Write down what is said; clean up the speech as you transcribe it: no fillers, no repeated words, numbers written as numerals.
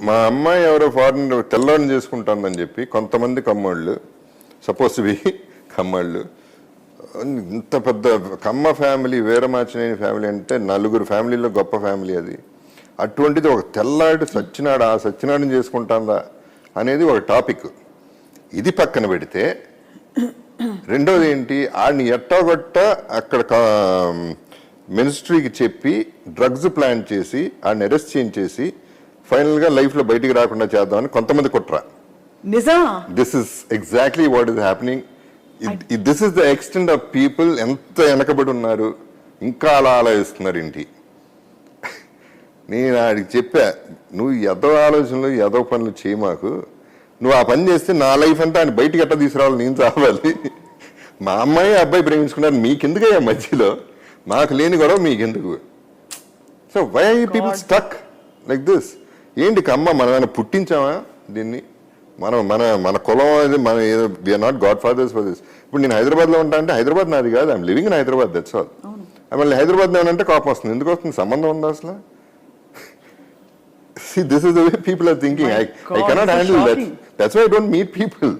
మా అమ్మాయి ఎవరో ఫారెన్ తెల్లవాడిని చేసుకుంటానని చెప్పి కొంతమంది కమ్మోళ్ళు సపోజ్ టు బి కమ్మోళ్ళు, ఇంత పెద్ద కమ్మ ఫ్యామిలీ, వీరమాచినేని ఫ్యామిలీ అంటే 4 ఫ్యామిలీలో గొప్ప ఫ్యామిలీ అది. అటువంటిది ఒక తెల్లాడు సచ్చినాడు, ఆ సచ్చినాడుని చేసుకుంటాందా అనేది ఒక టాపిక్. ఇది పక్కన పెడితే రెండోది ఏంటి, ఆడిని ఎట్టాగొట్ట అక్కడ మినిస్ట్రీకి చెప్పి డ్రగ్స్ ప్లాన్ చేసి ఆడిని అరెస్ట్ చేయించేసి ఫైనల్గా లైఫ్లో బయటికి రాకుండా చేద్దామని కొంతమంది కుట్ర. నిజమా? This is exactly what is happening. This is the extent of people. ఎంత వెనకబడి ఉన్నారు, ఇంకా అలా ఆలోచిస్తున్నారు ఏంటి. నేను ఆడికి చెప్పా, నువ్వు ఎదో ఆలోచనలు ఎదో పనులు చేయి, మాకు నువ్వు ఆ పని చేస్తే నా లైఫ్ అంతా ఆయన బయటికి ఎట్లా తీసుకురావాలి, నేను చావాలి. మా అమ్మాయి అబ్బాయి ప్రేమించుకున్నారు, మీకెందుకయ్యా మధ్యలో, మాకు లేని గొడవ మీకెందుకు. So why people stuck like this? ఏంటి కమ్మ, మనం ఏమైనా పుట్టించామా దీన్ని? మనం మన మన కులం అది, మన ఏదో we are not godfathers for this. ఇప్పుడు నేను హైదరాబాద్లో ఉంటా అంటే హైదరాబాద్ నాది కాదు, I'm living in Hyderabad, that's all. మళ్ళీ హైదరాబాద్ ఏమంటే కోపం వస్తుంది. ఎందుకు వస్తుంది? సంబంధం ఉందా అసలు? See, this is the way people are thinking. I cannot handle that. That's why I don't meet people.